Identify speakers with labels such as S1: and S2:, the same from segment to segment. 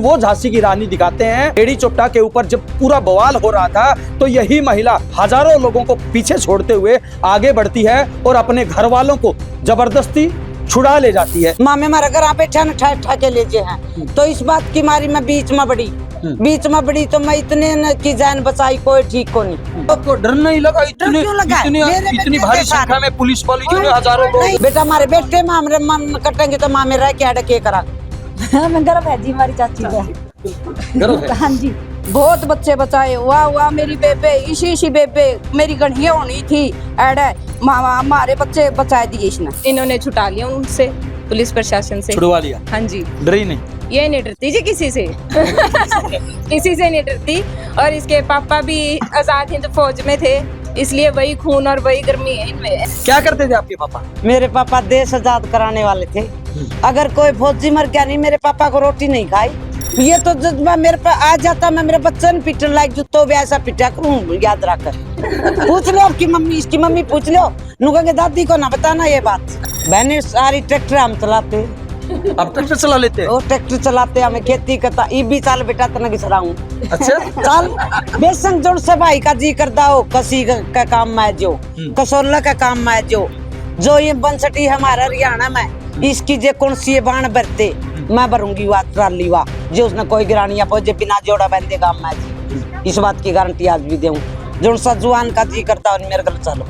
S1: वो झांसी की रानी दिखाते हैं। एडी चोपटा के ऊपर जब पूरा बवाल हो रहा था तो यही महिला हजारों लोगों को पीछे छोड़ते हुए आगे बढ़ती है और अपने घर वालों को जबरदस्ती छुड़ा ले जाती है।
S2: मामे मारा घर आप ठा के ले हैं, तो इस बात की मारी मैं बीच में बड़ी तो मैं इतने की जान बचाई, कोई ठीक को नहीं।
S1: आपको डर नहीं लगा? इतनी भारी संख्या में पुलिस वाली क्यों, हजारों लोग?
S2: बेटा हमारे बेटे मामरे मन कटेंगे तो मामे रह के अड़के करा।
S3: मैं गर्व है जी हमारी चाची का।
S1: गर्व है?
S3: हाँ जी, बहुत बच्चे बचाए। वाह वाह मेरी बेबे, इसी बेबे मेरी गढ़िया होनी थी एडे मामा, हमारे बच्चे बचा दिए इसने।
S4: इन्होंने छुटा लिया उनसे, पुलिस प्रशासन से
S1: छुड़वा लिया।
S4: हाँ जी,
S1: डरी नहीं?
S4: ये नहीं डरती जी किसी से किसी से नहीं डरती। और इसके पापा भी आजाद हिंद फौज में थे, इसलिए वही खून और वही गर्मी है इनमें।
S1: क्या करते थे आपके पापा?
S2: मेरे पापा देश आजाद कराने वाले थे। अगर कोई फौजी मर गया नहीं, मेरे पापा को रोटी नहीं खाई। ये तो जज्बा मेरे पे आ जाता, मैं मेरे बच्चे ने पीटने लायक जुत्तो भी ऐसा पिटा करूं, याद रखकर। पूछ लो आपकी मम्मी, इसकी मम्मी पूछ लो, नुकहोगे दादी को ना बताना ये बात। बहने सारी ट्रैक्टर हम चलाते।
S1: अब ट्रैक्टर चला लेते हैं?
S2: वो ट्रैक्टर चलाते, हमें खेती करता। ई भी चाल बेटा तना घिसरा हूँ।
S1: अच्छा
S2: चाल बेसन जोड़ से भाई का जी करता हो, कसी का काम में जो कसोला का काम में जो ये बंसटी हमारा हरियाणा में, इसकी जे कौन सी बाण भरते मैं भरूंगी वा ट्राली वा जो उसने कोई गिरानिया पहुंचे बिना जोड़ा बंदे काम में जी। इस बात की गारंटी आज भी दूं। जो सजुआन का जी करता और मेरे गल चलो।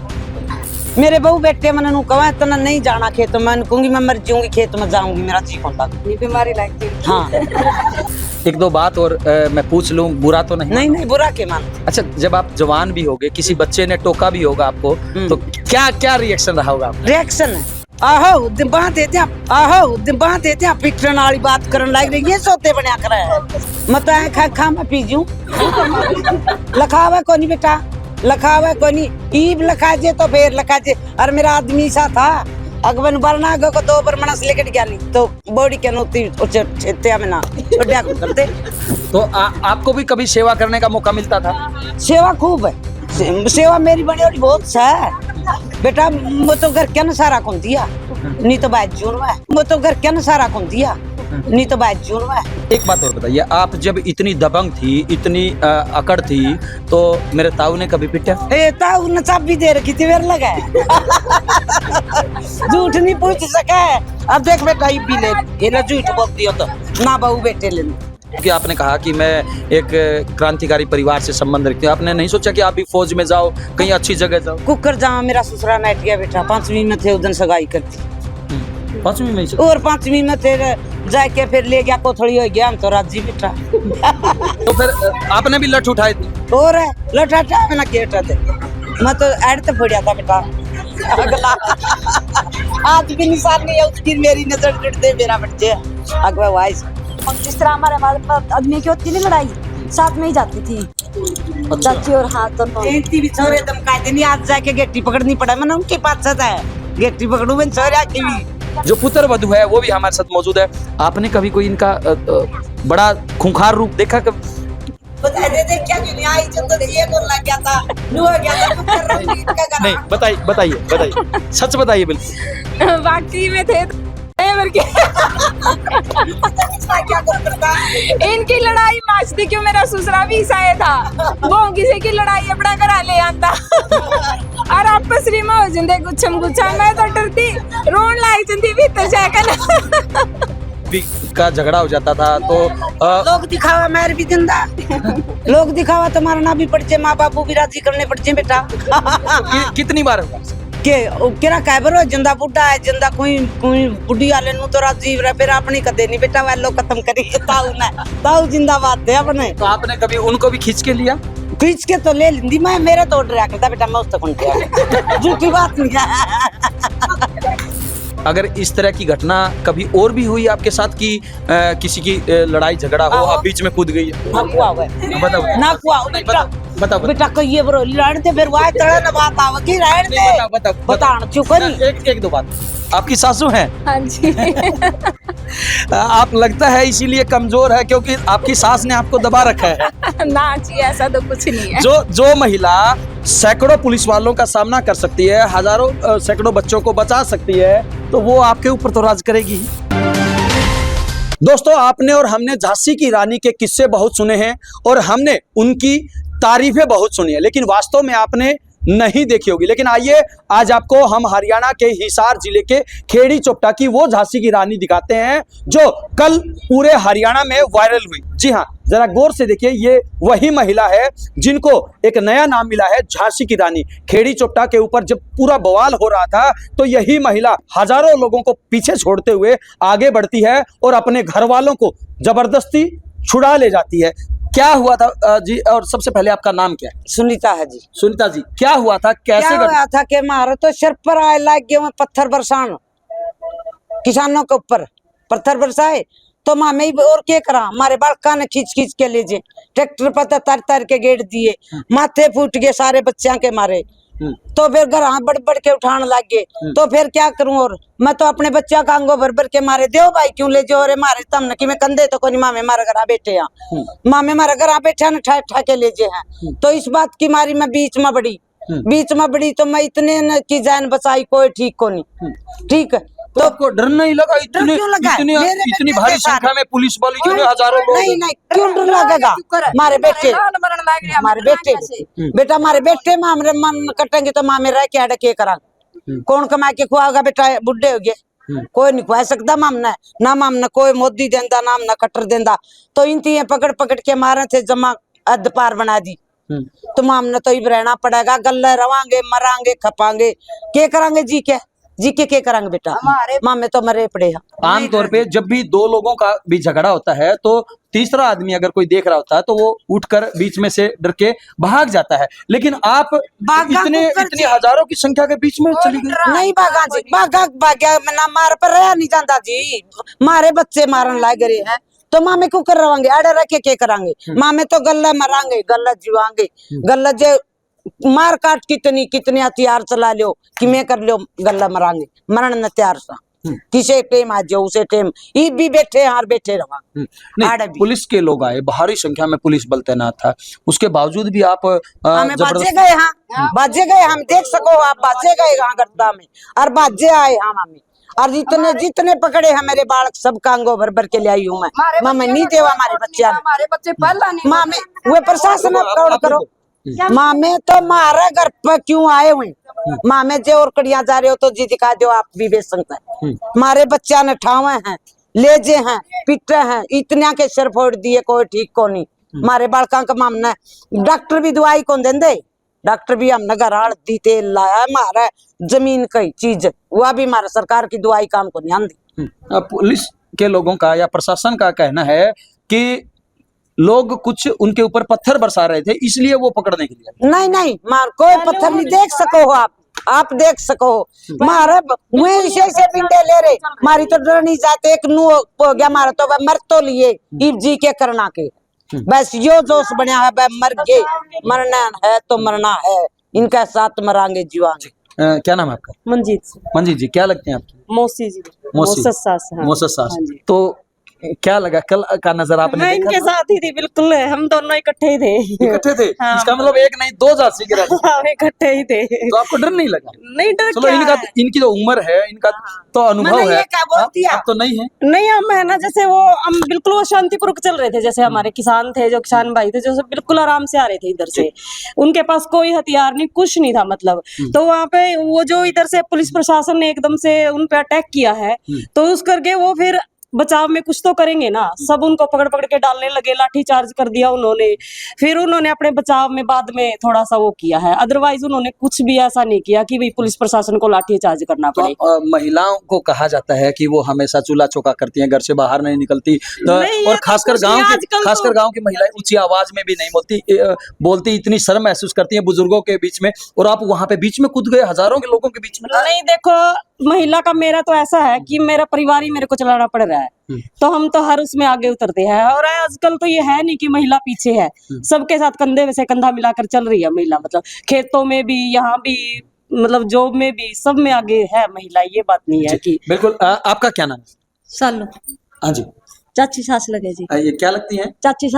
S2: मेरे बहू बेटे मैंने नु कहा इतना नहीं जाना खेत में, कहूंगी मैं मर जाऊंगी खेत में जाऊंगी, मेरा जी कौन था
S3: बीमारी लगती।
S2: हाँ
S1: एक दो बात और मैं पूछ लूं, बुरा तो नहीं?
S2: नहीं बुरा के मान।
S1: अच्छा, जब आप जवान भी होगे, किसी बच्चे ने टोका भी होगा आपको, तो क्या क्या रिएक्शन रहा होगा?
S2: रिएक्शन है आहो दिबा देते पिटन वाली बात करन लाग रही, ये सोते बनया करे है। मत है खा मैं पी जूं। लखावे को नहीं बेटा, लखावे को नहीं, ईब लखा जे तो फिर लखा जे। और मेरा आदमी सा था अगवन बरना को 2 परमणस लेकर गया नहीं तो बॉडी के नोती छेते में ना छोड़या को करते।
S1: तो आपको भी कभी सेवा करने का मौका मिलता था?
S2: सेवा खूब है, सेवा मेरी बड़ी बड़ी बहुत है बेटा। वो तो घर क्या सारा कौन दिया, नहीं तो बात जोर में। वो तो घर क्या सारा कौन दिया, नहीं तो बात जोर में।
S1: एक बात और बताइए, आप जब इतनी दबंग थी, इतनी अकड़ थी, तो मेरे ताऊ ने कभी पिटा?
S2: ताऊ ने चाबी दे रखी थी, मेरे लगा झूठ नहीं पूछ सके। अब देख बेटा ये भी ले, ये ना झूठ बोल दियो तो ना बहू बेटे ले।
S1: कि आपने कहा कि मैं एक क्रांतिकारी परिवार से संबंध रखती हूँ, आपने नहीं सोचा कि आप भी फौज में जाओ, कहीं अच्छी जगह जाओ?
S2: कुकर जहाँ मेरा ससुरा नाइट गया बेटा, 5वीं में थे उधर सगाई करती।
S1: 5वीं में?
S2: और 5वीं में थे जाके फिर ले गया कोथड़ी हो गया, हम तो राजी बेटा।
S1: तो फिर आपने भी लठ उठाई थी?
S2: और लठ हटा मैंने केटा थे, मैं तो ऐड तो फोड़िया था बेटा। अगला आज भी निशान नहीं है उसकी, मेरी नजर जुड़ते मेरा बच्चे अगवा वाइस।
S3: जिस तरह हमारे आदमी की होती नहीं लड़ाई, साथ में ही जाती थी चाची और हाँ तो
S2: भी छोरे दम कायदे नहीं, आज जाके गेटी पकड़नी पड़ा मैंने उनके पास है, गेटी पकड़ू मैं छोरे की भी।
S1: जो पुत्र वधू है वो भी हमारे साथ मौजूद है। आपने कभी कोई इनका बड़ा खूंखार रूप देखा?
S2: बता दे क्या क्यों नहीं आई, जो तो ये बोल लग गया था, नु हो गया था, पुत्र
S1: नहीं बताइए सच बताइए बिल्कुल।
S4: वाकई में थे
S2: क्या करता।
S4: इनकी लड़ाई माचती क्यों, मेरा ससुरा भी ईसाई था, वो किसी की लड़ाई अपना करा ले आता और आपस में हो जंदे गुच्छम गुच्छा। मैं तो डरती रोन लाई जंदी भीतर जाकर
S1: का झगड़ा हो जाता था तो
S2: लोग दिखावा मेरे भी जिंदा लोग दिखावा तो मारना भी पड़चे, माँ बापू भी राजी करने पड़चे बेटा।
S1: कितनी बार हुआ
S2: के केरा कैबर हो जिंदा बुढ़ा है, जिंदा कोई बुढ़ी वाले नु तो राजी रह, फिर अपनी कदे नहीं बेटा वालो खत्म करी ताऊ जिंदाबाद थे अपने।
S1: तो आपने कभी उनको भी खींच के लिया?
S2: खींच के तो ले ली मैं, मेरे तो डरा करता बेटा, मैं उसको कौन किया झूठी बात नहीं है।
S1: अगर इस तरह की घटना कभी और भी हुई आपके साथ कि किसी की लड़ाई झगड़ा हो, आप बीच में कूद गई? बताओ
S2: बेटा कहिए ब्रो लड़ दे, फिर वाह तड़ा ना बात आवे की लड़ दे बताना चुप नहीं।
S1: एक दो बात, आपकी सासू हैं?
S4: हाँ जी।
S1: आप लगता है इसीलिए कमजोर है क्योंकि आपकी सास ने आपको दबा रखा है।
S4: ना जी ऐसा तो कुछ नहीं है।
S1: जो महिला सैकड़ों पुलिस वालों का सामना कर सकती है, हजारों सैकड़ों बच्चों को बचा सकती है, तो वो आपके ऊपर तो राज करेगी। दोस्तों, आपने और हमने झांसी की रानी के किस्से बहुत सुने हैं और हमने उनकी तारीफें बहुत सुनी है, लेकिन वास्तव में आपने नहीं देखी होगी। लेकिन आइए आज आपको हम हरियाणा के हिसार जिले के खेड़ी चोपटा की वो झांसी की रानी दिखाते हैं जो कल पूरे हरियाणा में वायरल हुई। जी हाँ, जरा गौर से देखिए, ये वही महिला है जिनको एक नया नाम मिला है, झांसी की रानी। खेड़ी चोपटा के ऊपर जब पूरा बवाल हो रहा था तो यही महिला हजारों लोगों को पीछे छोड़ते हुए आगे बढ़ती है और अपने घर वालों को जबरदस्ती छुड़ा ले जाती है। क्या हुआ था जी? और सबसे पहले आपका नाम क्या है?
S2: सुनीता है जी।
S1: सुनीता जी, क्या हुआ था, कैसे
S2: क्या हुआ था कि मारो तो सिर पर आए लाग गए पत्थर बरसान, किसानों के ऊपर पत्थर बरसाए तो मामे और क्या करा, हमारे बालका ने खींच खींच के ले जे ट्रैक्टर पर तर तर के गेड़ दिए, माथे फूट गए सारे बच्चों के मारे। तो फिर घर बढ़ बढ़ के उठाने लग गए। तो फिर क्या करूं, और मैं तो अपने बच्चा का अंगो भर भर के मारे देव भाई क्यों ले जो, अरे मारे तम न कि मैं कंधे तो कोई मामे मारे घर बैठे हैं, मामे मारे घर बैठे न ठा ठा के ले जे हैं। तो इस बात की मारी मैं बीच में बड़ी तो मैं इतने की जान बचाई, कोई ठीक को नहीं। ठीक है,
S1: तो आपको डर नहीं लगा? इतनी भारी संख्या में पुलिस वाले इतने हजारों लोग।
S2: नहीं क्यों डर लगेगा, मारे बेटे बेटा मारे बेटे मामरे मन कटेंगे तो मामे रह के अड़ के करा, कौन कमा के खुआगा बेटा, बुढ़े हो गए कोई नहीं खुआ सकता मामना ना, मामना कोई मोदी देंदा नाम ना कटर देंदा। तो इन तीन पकड़ पकड़ के मारे थे, जमा अध पार बना दी। तो मामना तो ही रहना पड़ेगा, गल्ले रवांगे मरांगे खपांगे, क्या करांगे जी के करांगे बेटा, मामे तो मरे पड़े हैं।
S1: आमतौर पे जब भी दो लोगों का भी झगड़ा होता है तो तीसरा आदमी अगर कोई देख रहा होता है तो वो उठकर बीच में से डर के भाग जाता है, लेकिन आप इतने हजारों की संख्या के बीच में चली गई।
S2: नहीं भागा जी, भाग्या ना मार पर रहा नहीं जाता जी, मारे बच्चे मारन लाग रहे हैं तो मामे क्यों कर रवांगे, अड़े रखे के करांगे, मामे तो गल्ला मरांगे गल्ला जीवांगे, गल्ला जे मार काट कितनी हथियार चला लियो कि मैं कर लियो गल्ला मरांगे, मरण न तैयार सा किसे टेम आज उसे टेम ये भी बैठे हार बैठे रहा।
S1: नहीं, पुलिस के लोग आए, भारी संख्या में पुलिस बल तैनात था, उसके बावजूद भी आप
S2: बाजे गए हम देख सको, आप बाजे गए यहाँ गड्ढा में और बाजे आए हम हमें, और जितने पकड़े हैं मेरे बालक सब कांगो भर भर के ले आई हूँ मैं नहीं देवा हमारे बच्चे
S3: पहला नहीं
S2: मामे वे प्रशासन करो, मामे तो मारे घर पर क्यों आए हुए, मामे जे और कड़िया जा रहे हो तो जी दिखा दो, आप भी बेच सकते हैं। मारे बच्चा ने ठावे हैं, ले जे हैं, पिटे हैं, इतना के सिर फोड़ दिए, कोई ठीक को नहीं। मारे बालका का मामना डॉक्टर भी दवाई कौन देंदे, डॉक्टर भी हमने घर हल्दी तेल लाया, मारा जमीन कई चीज वह भी हमारा सरकार की दवाई काम को ध्यान दी।
S1: पुलिस के लोगों का या प्रशासन का कहना है कि लोग कुछ उनके ऊपर पत्थर बरसा रहे थे इसलिए वो पकड़ने के लिए। नहीं मार कोई पत्थर नहीं देख सको हो, आप देख सको मारे से पिंडे ले रहे, मारी तो डर नहीं जाते, एक नू हो गया मारा तो मर तो लिए इब जी के करना के, बस यो जोश बना है, मर गए मरना है तो मरना है, इनका साथ मरांगे जीवांगे। क्या नाम है आपका? मंजीत जी, क्या लगते हैं आपकी?
S5: मौसी जी,
S1: मोसस सास। तो क्या लगा कल का नजर आपने?
S5: मैं इनके साथ ही थी, बिल्कुल हम दोनों इकट्ठे ही थे।
S1: हाँ। इसका मतलब एक नहीं दो झांसी की रानी।
S5: हम इकट्ठे ही थे।
S1: तो आपको डर नहीं लगा?
S5: नहीं डर,
S1: चलो इनकी तो उम्र है, इनका तो अनुभव है, आप तो नहीं है।
S5: नहीं हम है ना, जैसे हम बिल्कुल वो शांतिपूर्वक चल रहे थे, जैसे हमारे किसान थे, जो किसान भाई थे, जो बिल्कुल आराम से आ रहे थे इधर से, उनके पास कोई हथियार नहीं, कुछ नहीं था मतलब। तो वहाँ पे वो जो इधर से पुलिस प्रशासन ने एकदम से उन पे अटैक किया है, तो उस करके वो फिर बचाव में कुछ तो करेंगे ना, सब उनको पकड़ पकड़ के डालने लगे, लाठी चार्ज कर दिया उन्होंने, फिर उन्होंने अपने बचाव में बाद में थोड़ा सा वो किया है, अदरवाइज उन्होंने कुछ भी ऐसा नहीं किया कि भाई पुलिस प्रशासन को लाठी चार्ज करना पड़े।
S1: तो महिलाओं को कहा जाता है कि वो हमेशा चूल्हा चौका करती हैं, घर से बाहर नहीं निकलती, तो और खासकर गांव की महिलाएं ऊंची आवाज में भी नहीं बोलती, इतनी शर्म महसूस करती हैं बुजुर्गों के बीच में, और आप वहां पे बीच में कूद गए हजारों के लोगों के बीच में।
S5: नहीं देखो, महिला का मेरा तो ऐसा है कि मेरा परिवार ही मेरे को चलाना पड़ रहा है, तो हम तो हर उसमें आगे उतरते हैं, और आजकल तो ये है नहीं कि महिला पीछे है, सबके साथ कंधे से कंधा मिलाकर चल रही है महिला, मतलब खेतों में भी, यहाँ भी, मतलब जॉब में भी, सब में आगे है महिला, ये बात नहीं है कि।
S1: बिल्कुल। आपका क्या नाम है?
S5: सालू।
S1: हाँ जी।
S5: चाची सास लगे जी।
S1: ये क्या लगती हैं?
S5: चाची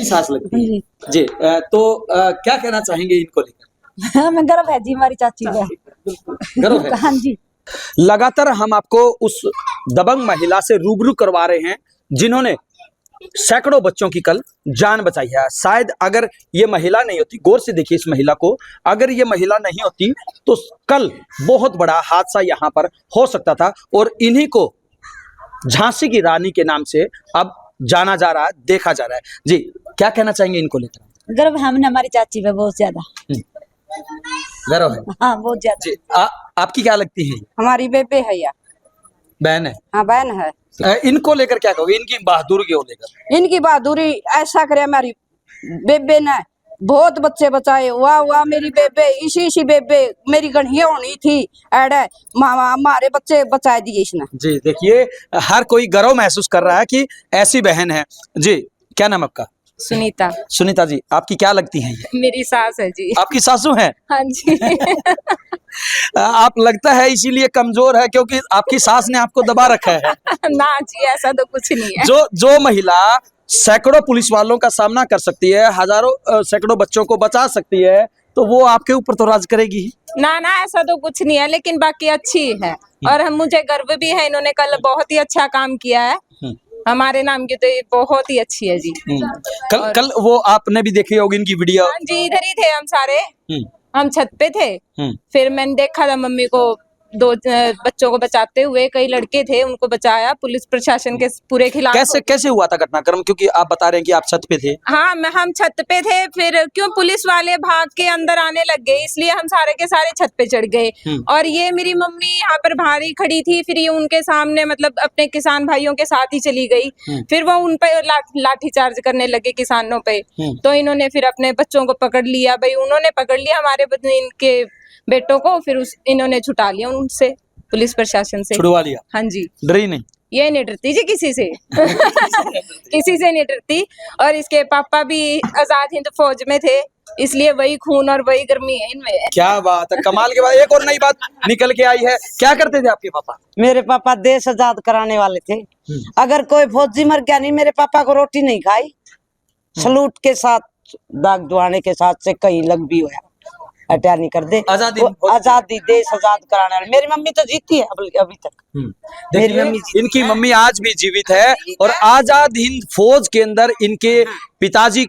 S5: सास
S1: लगती है जी। तो क्या कहना चाहेंगे इनको लेकर?
S5: मैं गर्व है जी हमारी चाची का,
S1: गर्व है।
S5: हाँ जी।
S1: लगातार हम आपको उस दबंग महिला से रूबरू करवा रहे हैं जिन्होंने सैकड़ों बच्चों की कल जान बचाई है। शायद अगर ये महिला नहीं होती, गौर से देखिए इस महिला को, अगर ये महिला नहीं होती तो कल बहुत बड़ा हादसा यहाँ पर हो सकता था। और इन्हीं को झांसी की रानी के नाम से अब जाना जा रहा है, देखा जा रहा है। जी, क्या कहना चाहेंगे इनको लेकर?
S6: गर्व हमने हमारी चाची पे बहुत ज्यादा
S1: गर्व है।
S6: हाँ बहुत ज्यादा।
S1: जी, आपकी क्या लगती है?
S3: हमारी बेबे है या
S1: बहन है।
S3: हाँ बहन है।
S1: इनको लेकर क्या कहोगे, इनकी बहादुरी को लेकर?
S3: इनकी बहादुरी ऐसा करे हमारी बेबे ने बहुत बच्चे बचाए। वाह वाह मेरी बेबे, इसी बेबे मेरी गणिया होनी थी ऐड हमारे बच्चे बचाए दिए इसने।
S1: जी देखिए, हर कोई गर्व महसूस कर रहा है कि ऐसी बहन है। जी, क्या नाम आपका?
S4: सुनीता।
S1: सुनीता जी, आपकी क्या लगती हैं ये?
S4: मेरी सास है जी।
S1: आपकी सासू हैं?
S4: हाँ जी।
S1: आप लगता है इसीलिए कमजोर है क्योंकि आपकी सास ने आपको दबा रखा है।
S4: ना जी, ऐसा तो कुछ नहीं है।
S1: जो महिला सैकड़ों पुलिस वालों का सामना कर सकती है, हजारों सैकड़ों बच्चों को बचा सकती है, तो वो आपके ऊपर तो राज करेगी ही।
S4: ना ना, ऐसा तो कुछ नहीं है, लेकिन बाकी अच्छी है और हम मुझे गर्व भी है। इन्होंने कल बहुत ही अच्छा काम किया है हमारे नाम की, तो ये बहुत ही अच्छी है जी।
S1: कल वो आपने भी देखी होगी इनकी वीडियो।
S4: हाँ जी, इधर ही थे हम सारे, हम छत पे थे। फिर मैंने देखा था मम्मी को दो बच्चों को बचाते हुए, कई लड़के थे उनको बचाया पुलिस प्रशासन के पूरे खिलाफ।
S1: कैसे हुआ था घटनाक्रम, क्योंकि आप बता रहे हैं कि आप छत पे थे?
S4: हाँ, हम छत पे थे। फिर क्यों पुलिस वाले भाग के अंदर आने लग गए, इसलिए हम सारे के सारे छत पे चढ़ गए। और ये मेरी मम्मी यहाँ पर बाहर ही खड़ी थी, फिर ये उनके सामने मतलब अपने किसान भाइयों के साथ ही चली गई। फिर वो उन पे लाठी चार्ज करने लगे किसानों पे, तो इन्होंने फिर अपने बच्चों को पकड़ लिया। भाई उन्होंने पकड़ लिया हमारे इनके बेटों को, फिर इन्होंने छुटा लिया उनसे, पुलिस प्रशासन से
S1: छुड़वा लिया।
S4: हाँ जी।
S1: डरी नहीं?
S4: ये नहीं डरती जी किसी से। किसी से नहीं डरती। और इसके पापा भी आजाद हिंद फौज में थे, इसलिए वही खून और वही गर्मी है इनमें।
S1: क्या बात है, कमाल के बाद एक और नई बात निकल के आई है। क्या करते थे आपके पापा?
S2: मेरे पापा देश आजाद कराने वाले थे। अगर कोई फौजी मर गया नहीं, मेरे पापा को रोटी नहीं खाई। सलूट के साथ, दाग दुआने के साथ से कहीं लग भी हुआ, हत्या नहीं कर दे। आजादी देश आजाद कराने वाले। मेरी मम्मी तो जीती है अभी तक। मेरी मम्मी
S1: इनकी मम्मी आज भी जीवित है और आजाद हिंद फौज के अंदर इनके पिताजी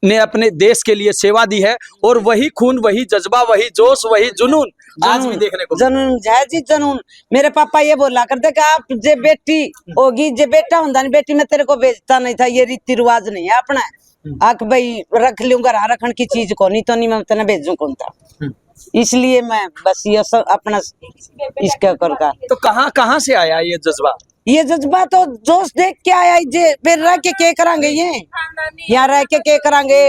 S1: ने अपने देश के लिए सेवा दी है। और वही खून, वही जज्बा, वही जोश, वही जुनून आज भी देखने को
S2: जुनून है जी, जुनून। मेरे पापा ये बोला करते कि आप जे बेटी होगी, जे बेटा होता नहीं, बेटी में तेरे को भेजता नहीं था। ये रीति रिवाज नहीं है अपना। आख भाई रख लूंगा, रखन की चीज को नहीं तो नहीं मैं तेने भेजू कौन था। इसलिए मैं बस ये सब अपना इसका कर का।
S1: तो कहाँ से आया ये जज्बा?
S2: ये जज्बा तो जोश देख के आया जे, फिर रह के करांगे ये, यहाँ रह के करांगे।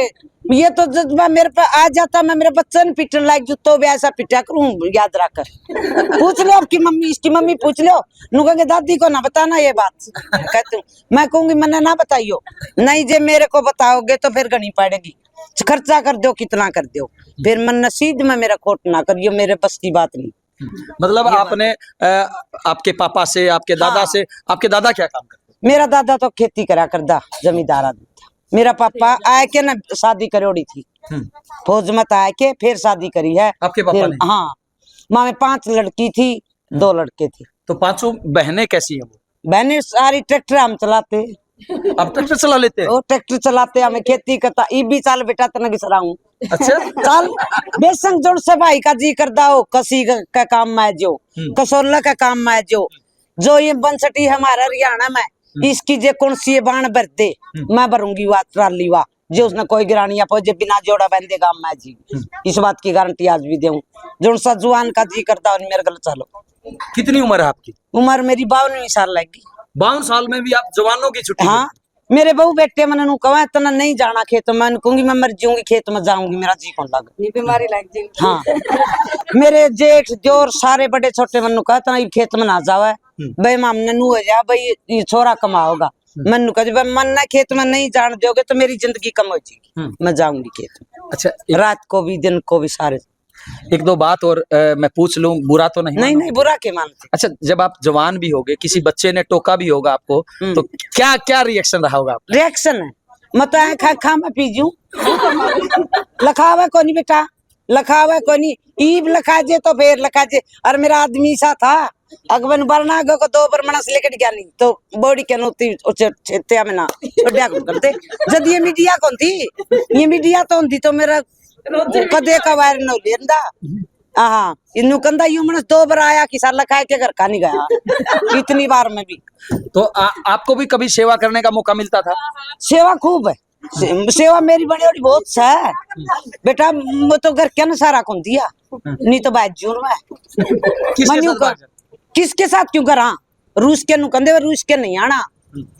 S2: ये तो जज्बा मेरे पे आ जाता, मैं मेरे बच्चे ने पीटने लायक जूतो भी ऐसा पीटा करूं, याद रखकर। पूछ लो आपकी मम्मी, इसकी मम्मी पूछ लो। नु कहेंगे दादी को ना बताना ये बात। कहती हूँ, मैं कहूंगी मैंने ना बताइयो। नहीं जे मेरे को बताओगे तो फिर गनी पड़ेगी। खर्चा कर दो कितना कर दो, फिर मन नसीब में मेरा खोट ना करियो, मेरे बस की बात नहीं।
S1: मतलब आपने आपके पापा से, आपके दादा से, आपके दादा क्या काम करते?
S2: मेरा दादा तो खेती करा करदा, जमींदार आदमी था। मेरा पापा आए के ना शादी करोड़ी थी, फौज में आए के फिर शादी करी है
S1: आपके पापा ने?
S2: हाँ, माँ में 5 लड़की थी, 2 लड़के थे।
S1: तो 5 बहनें कैसी हैं वो?
S2: बहनें सारी ट्रैक्टर हम चलाते।
S1: अब ट्रैक्टर चला लेते हैं?
S2: वो ट्रैक्टर चलाते, हमें खेती करता। ई भी साल बेटा तना घिसरा हूँ।
S1: अच्छा।
S2: चाल बेसन जोड़ से भाई का जी करदा हो, कसी का काम में जो, कसोला का काम में जो ये बंसटी हमारा हरियाणा में, इसकी जे कौन सी बाण भर दे, मैं भरूंगी वा ट्राली वा, जो उसने कोई गिरानी जो बिना जोड़ा बंदे काम में जी। इस बात की गारंटी आज भी दूं। जो सा जुआन का जी करता हो मेरे गलत चलो।
S1: कितनी उम्र है आपकी?
S2: उम्र मेरी 52 साल लगी।
S1: 52 साल में भी आप जवानों की छुट्टी?
S2: हाँ, मेरे बहू बेटे मैंने कहा इतना नहीं जाना खेत में, कहूंगी मैं मर जाऊंगी खेत में जाऊंगी, मेरा जी कौन लगा,
S3: बीमारी लग जी।
S2: हाँ। मेरे जेठ जोर सारे बड़े छोटे मनु कहा इतना खेत में ना जावे भाई, मामने नू हो जा भाई, ये छोरा कमाओगा। मनु कहा मन ना खेत में नहीं जान दोगे तो मेरी जिंदगी कम हो जाएगी, मैं जाऊंगी खेत में।
S1: अच्छा,
S2: रात को भी दिन को भी सारे।
S1: एक दो बात और मैं पूछ लूं, बुरा तो नहीं?
S2: नहीं बुरा के मानते।
S1: अच्छा, जब आप जवान भी होगे, किसी बच्चे ने टोका भी होगा आपको, तो क्या क्या रिएक्शन रहा होगा आपका?
S2: रिएक्शन है मत खा मैं पीजू लखावा को नहीं बेटा, लखावा को नहीं, ईब लखा जे तो फिर लखा जे। और मेरा आदमी सा था, अगवन बरना गो को 2 बरमणस लेके गया नहीं तो बॉडी के नोती छेत्या में ना छोड़या कौन करते जब ये मीडिया कौन थी ये मीडिया तो होती तो मेरा कदे का वायर न लेंदा हाँ इन्नु कंदा यूमन 2 बार आया कि साला खाए के घर का नहीं गया इतनी बार में भी।
S1: तो आपको भी कभी सेवा करने का मौका मिलता था?
S2: सेवा खूब है सेवा मेरी बड़ी बड़ी बहुत है बेटा वो तो घर क्या न सारा कौन दिया नहीं तो बात जून में किसके साथ क्यों करा रूस के नु कंदे रूस के नहीं आना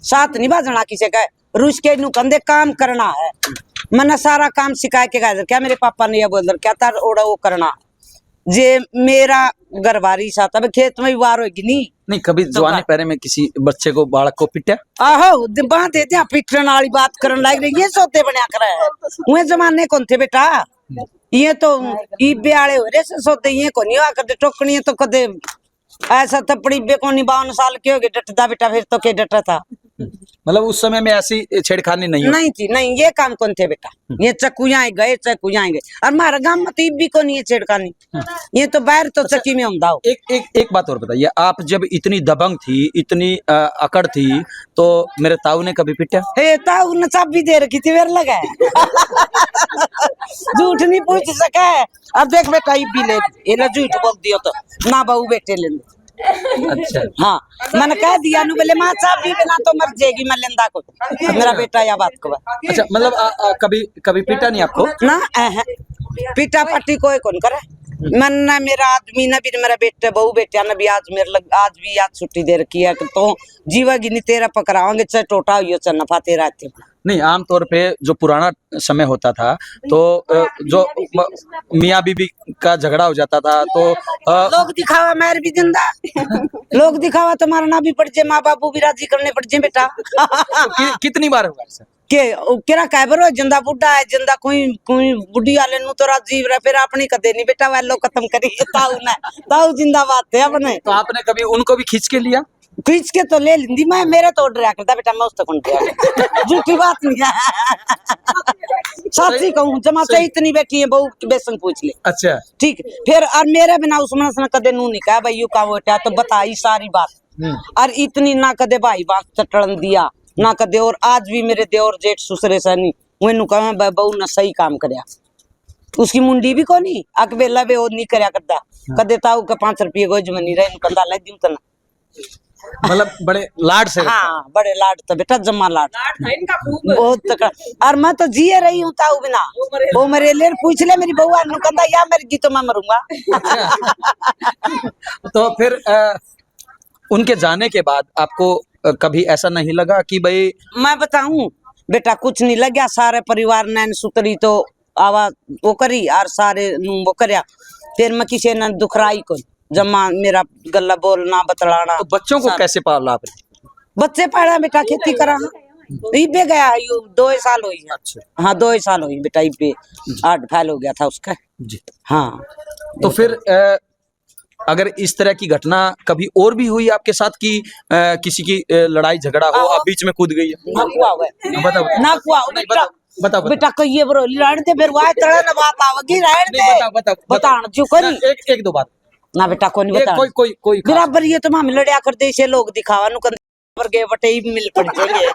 S2: साथ नहीं बाजना किसे का रूस के नु कंदे काम करना है मैंने सारा काम सिखा के गया क्या मेरे पापा ने ये बोल क्या तार ओड़ा वो करना जे मेरा घरवारी साथ अब खेत में भी वार होगी नहीं
S1: कभी जवानी पहरे में किसी बच्चे को बालक को पिटा?
S2: आहो बात है पिटन वाली बात करने लग रही ये सोते बना कर है जमाने कौन थे बेटा ये तो ईबे आले हो रे सोते ये को नहीं आकर टोकनी तो कदे ऐसा थपड़ी बे को 52 साल के हो गए डटता बेटा फिर तो के डटा था
S1: मतलब उस समय में ऐसी छेड़खानी नहीं
S2: थी नहीं ये काम कौन थे बेटा ये चकुयाए गए और हमारा गांव में तो भी को नहीं है छेड़खानी ये तो बाहर तो चक्की में होता हो।
S1: एक बात और बताइए आप जब इतनी दबंग थी इतनी अकड़ थी तो मेरे ताऊ ने कभी पिटा?
S2: हे ताऊ ने चाबी दे रखी थी मेरे लगा झूठ नहीं पूछ सका अब देख बेटा भी ले ये ना झूठ बोल दियो तो ना बहू बेटे ले
S1: अच्छा
S2: हाँ मैंने कह दिया नु बोले माँ चाबी बिना तो मर जाएगी मैं लेंदा को मेरा बेटा या बात को
S1: अच्छा मतलब कभी पिटा नहीं आपको
S2: ना पिटा पट्टी कोई कौन करे मन ना मेरा आदमी ना भी मेरा बेटा बहू बेटा ना भी आज छुट्टी दे रखी है तो जीवा गिनी तेरा पकड़ाओगे चाहे टोटा हुई चाहे नफा तेरा
S1: नहीं आमतौर पे जो पुराना समय होता था तो जो मियाँ बीबी का झगड़ा हो जाता था तो
S2: लोग दिखावा मेरे भी जिंदा लोग दिखावा तो मारना भी पड़ जाए माँ बापू भी राजी करने पड़ जाए बेटा
S1: कितनी बार हुआ सर
S2: केरा कैबर हो जिंदा बुढ़ा है जिंदा कोई बुढ़ी वाले नु तो राजी रहा फिर अपनी कदे नहीं बेटा वालो खत्म करी ताऊ जिंदाबाद थे अपने।
S1: तो आपने कभी उनको भी खींच के लिया?
S2: खींच के तो ले ली मैं मेरे तो डरा करता बेटा मैं उसको कौन झूठी बात नहीं है सच्ची कहूँ जमा से इतनी बेटी है बहू बेसन पूछ ले
S1: अच्छा ठीक
S2: फिर और मेरे बिना उसमें से कदे नू नहीं कहा भाई यू का बेटा तो बताई सारी बात और इतनी ना कदे भाई बात चटन दिया ना कदे और आज भी मेरे देवर जेठ सुसरे से नहीं वो कहा बहू ने सही काम करया उसकी मुंडी भी को नहीं अकबेला भी वो नहीं करया करता कदे ताऊ के 5 रुपये को जमनी रहे कंदा ले दी उतना
S1: मतलब बड़े लाड से
S2: हाँ बड़े लाड तो बेटा जम्मा लाड बहुत तकड़ा और मैं तो जिए रही हूँ ताऊ बिना वो मेरे लिए पूछ ले मेरी बहू नु कंदा या मेरी जी तो मैं मरूंगा
S1: तो फिर उनके जाने के बाद आपको कभी ऐसा नहीं लगा कि भाई
S2: मैं बताऊं बेटा कुछ नहीं लगा सारे परिवार नैन सुतरी तो आवाज वो करी और सारे वो करया फिर मैं किसी ने दुखराई को जमा मेरा गला बोलना बतलाना।
S1: तो बच्चों को कैसे पाला आपने?
S2: बच्चे पढ़ा बेटा खेती करा इबे गया यू 2 साल हुई है।
S1: अच्छा
S2: हाँ 2 साल हुई बेटा इबे 8 फैल हो गया था उसका
S1: जी
S2: हाँ।
S1: तो फिर अगर इस तरह की घटना कभी और भी हुई आपके साथ कि किसी की लड़ाई झगड़ा हो आप बीच में कूद गई?
S2: ना कुआ हुआ
S1: बताओ
S2: ना कुआ
S1: बताओ
S2: बेटा कहिए ब्रो लड़ दे फिर वाय तड़े ना बात आवेगी रहन दे बताण जो करी
S1: एक दो बात
S2: ना बेटा कोई नहीं बता
S1: कोई
S2: बराबर ये तो हम लड़या करते इसे लोग दिखावा नु पर गए बटे ही मिल पड़ जाएंगे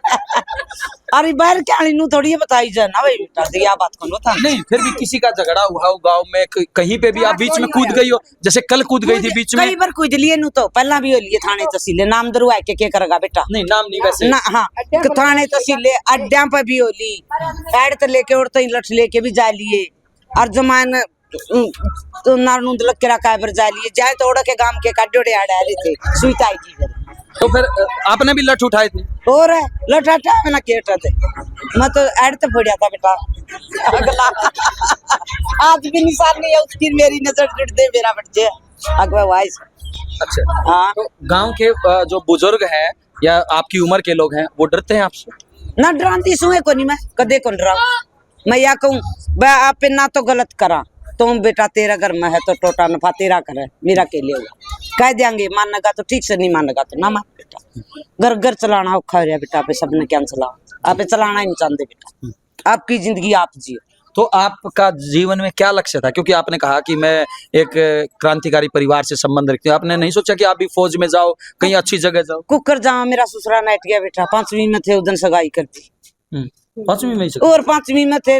S2: अरे बाहर क्या नु थोड़ी बताई जा ना भाई बेटा दिया बात को बता
S1: नहीं फिर भी किसी का झगड़ा हुआ हो गांव में कहीं पे भी आप बीच में कूद गई हो जैसे कल कूद गई थी बीच में
S2: कई बार कूद लिए नु तो पहला भी हो लिए थाने तहसीले नाम दरुआ के करेगा बेटा
S1: नहीं नाम नहीं वैसे
S2: ना हाँ थाने तहसीले अड्डा पे भी हो ली ऐड तो लेके और तो लठ लेके भी जा लिए और जमान तो नारनूंद लग के रखा है जा लिए जाए तो ओड़ा के गांव के काडोड़े आड़े आ रहे थे सुईताई की
S1: तो फिर आपने भी लठ उठाए थे
S2: और लठ हटा मैंने केटा थे मैं तो ऐड तो फोड़िया था बेटा अगला आज भी निशान नहीं है उसकी मेरी नजर जुट दे मेरा बच्चे अगवा वाइस।
S1: अच्छा
S2: हाँ
S1: तो गांव के जो बुजुर्ग हैं या आपकी उम्र के लोग हैं वो डरते हैं आपसे?
S2: ना डराती सुए को नहीं मैं कदे को डरा मैं या कहूँ आप ना तो गलत करा तुम बेटा तेरा घर में है तो टोटा नफा तेरा करे मेरा के लिए होगा कह देंगे मानेगा तो ठीक से नहीं मानेगा तो ना मान बेटा घर चलाना औखा हो रहा बेटा पे सबने क्या चलाओ आप चलाना ही नहीं चाहते बेटा आपकी जिंदगी आप जियो
S1: तो आपका जीवन में क्या लक्ष्य था? क्योंकि आपने कहा कि मैं एक क्रांतिकारी परिवार से संबंध रखती हूँ, आपने नहीं सोचा कि आप भी फौज में जाओ, कहीं अच्छी जगह जाओ?
S2: कुकर जहाँ मेरा ससुरा नाइट गया बेटा, 5वीं में थे उधर सगाई कर दी,
S1: 5वीं में ही सगाई?
S2: और 5वीं में थे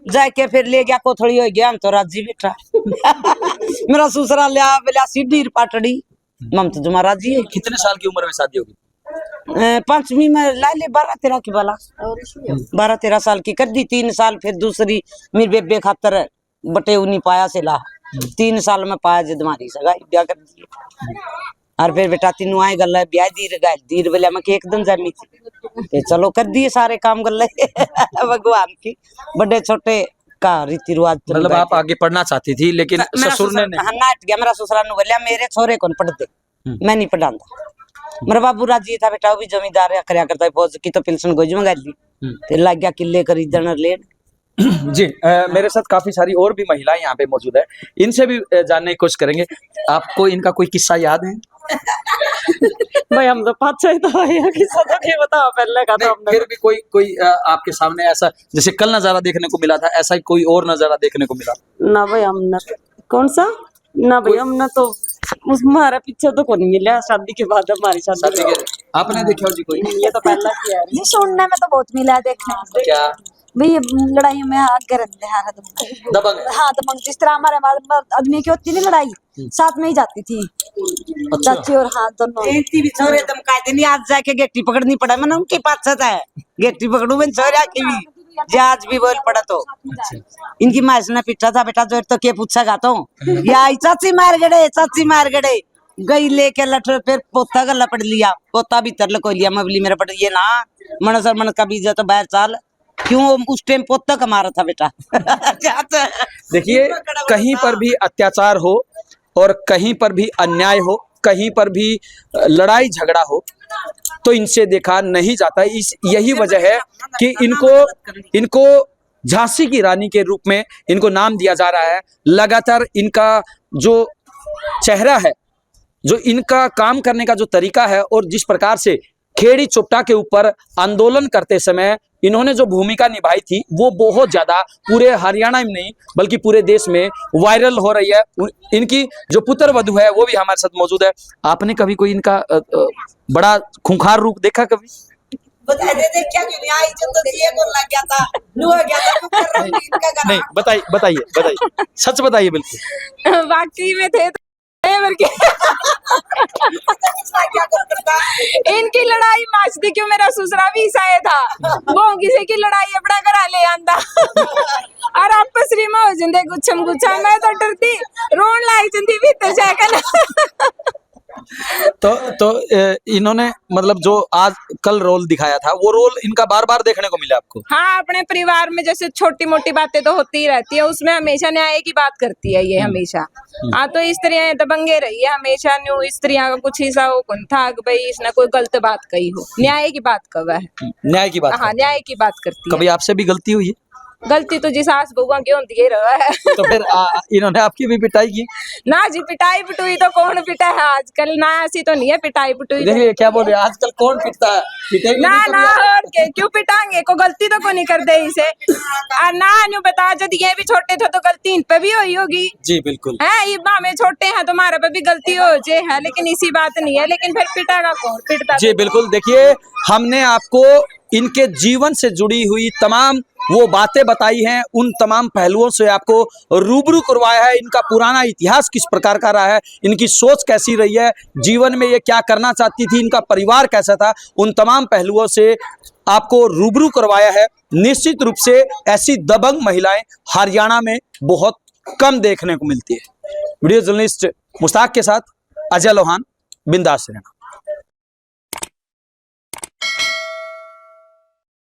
S2: जाके फिर ले गया कोथड़ी हो गया, हम तो राजी बेटा। मेरा ससुरा लिया बोला सीढ़ी पाटड़ी, मम तो तुम्हारा राजी है।
S1: कितने साल की उम्र में शादी होगी?
S2: 5वीं में ला ले 12-13 की बाला, 12-13 साल की कर दी। 3 साल फिर दूसरी मेरी बेबे खातर बटे उन्हीं पाया से ला, 3 साल में पाया जद मारी सगाई ब्याह कर दी। और फिर बेटा तीनों आए गल ब्याह दीर गाय दीर बोले मैं एकदम जानी थी, चलो कर दिए सारे काम गल भगवान की, बड़े छोटे का रीति रिवाज।
S1: मतलब आप आगे पढ़ना चाहती थी लेकिन ससुर ने नहीं?
S2: नाट गया मेरा ससुरा ने बोलिया मेरे छोरे कौन पढ़ दे, मैं नहीं पढ़ाता। मेरा बाबू राजी था बेटा, वो भी जमींदार है, करया करता है, फौज की तो पेंशन गोज मंगा ली, फिर लग गया किले खरीदन लेन।
S1: जी मेरे साथ काफी सारी और भी महिलाएं यहाँ पे मौजूद है, इनसे भी जानने की कोशिश करेंगे। आपको इनका कोई किस्सा याद है?
S5: भाई हम तो 5-6 तो किस्सा तो क्या बताओ पहले का, तो हमने
S1: फिर भी कोई आपके सामने ऐसा, जैसे कल नजारा देखने को मिला था, ऐसा ही कोई और नजारा देखने को मिला?
S5: ना भाई हमने कौन सा ना भाई हमने तो उस हमारा पीछे तो कौन मिला शादी के बाद, हमारी शादी
S1: के आपने देखा हो जी कोई?
S5: ये तो पहला किया है।
S6: ये सुनने में तो बहुत मिला है, देखने में
S1: क्या
S6: भाई ये लड़ाई में आगे रहते हैं
S1: दबंग?
S6: हाँ दबंग, जिस तरह हमारे आदमी की होती नहीं लड़ाई, साथ में ही जाती थी चाची और हाँ दोनों।
S2: भी छोरे दम कायदे नहीं, आज जाके गेटी पकड़नी पड़ा, मैंने उनके पास है गेटी पकड़ू मैं छोरा की भी आज भी बोल पड़ा तो इनकी माँ ने पीटा था बेटा, जो तो क्या पूछा गा तो या चाची मार गड़े गई लेके लठ, फिर पोता गला पड़ लिया, पोता भीतर लको लिया, मैं बोली मेरा पड़ ये ना मन सर मन का बीजा तो बाहर चाल, क्यों उस टाइम पोता का मारा था बेटा।
S1: देखिए कहीं पर भी अत्याचार हो और कहीं पर भी अन्याय हो, कहीं पर भी लड़ाई झगड़ा हो, तो इनसे देखा नहीं जाता। यही वजह है कि इनको झांसी की रानी के रूप में इनको नाम दिया जा रहा है। लगातार इनका जो चेहरा है, जो इनका काम करने का जो तरीका है, और जिस प्रकार से खेड़ी चोपटा के ऊपर आंदोलन करते समय इन्होंने जो भूमिका निभाई थी, वो बहुत ज्यादा पूरे हरियाणा में नहीं बल्कि पूरे देश में वायरल हो रही है। इनकी जो पुत्र वधू है वो भी हमारे साथ मौजूद है। आपने कभी कोई इनका बड़ा खूंखार रूप देखा कभी?
S2: बता दे क्या क्यों नहीं आई, जब तो ये बोल लग गया था लुआ गया था
S1: नहीं बताइए सच बताइए बिल्कुल।
S4: वाकई में थे इनकी लड़ाई माचती क्यों, मेरा ससुरा भी ईसाई था, वो किसी की लड़ाई अपना करा ले आंदा और आपस में हो जिंदे गुच्छम गुच्छा, मैं तो डरती रोन लाई जंदी भीतर जाकर।
S1: तो इन्होंने मतलब जो आज कल रोल दिखाया था, वो रोल इनका बार बार देखने को मिला आपको?
S4: हाँ, अपने परिवार में जैसे छोटी मोटी बातें तो होती ही रहती है, उसमें हमेशा न्याय की बात करती है ये हमेशा। हाँ, तो स्त्रियां दबंगे रही है हमेशा, न्यू स्त्रियां का कुछ हिस्सा हो कौन था भाई इसने कोई गलत बात कही हो, न्याय की बात कब है?
S1: न्याय की बात?
S4: हाँ, न्याय की बात करती है।
S1: कभी आपसे भी गलती हुई है?
S4: गलती तो जी सास बहुआ की होती रहा है।
S1: तो फिर इन्होंने आपकी भी पिटाई की?
S4: ना जी, पिटाई पिटुई तो कौन पिटा है आजकल, ना ऐसी तो नहीं है पिटाई पिटुई।
S1: देखिए क्या बोल रहे हैं, आजकल कौन पिटता है?
S4: ना ना और क्यों पिटाएंगे, को गलती तो को नहीं कर दे इसे। ना न्यू बता, जब ये भी छोटे थे तो गलती इन पे भी हुई होगी।
S1: जी बिल्कुल
S4: है, ये में छोटे हैं तो हमारे पे भी गलती हो जे है, लेकिन इसी बात नहीं है, लेकिन फिर पिटागा कौन? पिटता
S1: जी बिल्कुल। देखिए हमने आपको इनके जीवन से जुड़ी हुई तमाम वो बातें बताई हैं, उन तमाम पहलुओं से आपको रूबरू करवाया है। इनका पुराना इतिहास किस प्रकार का रहा है, इनकी सोच कैसी रही है, जीवन में ये क्या करना चाहती थी, इनका परिवार कैसा था, उन तमाम पहलुओं से आपको रूबरू करवाया है। निश्चित रूप से ऐसी दबंग महिलाएं हरियाणा में बहुत कम देखने को मिलती है। वीडियो जर्नलिस्ट मुश्ताक के साथ अजय लोहान, बिंदास रहना।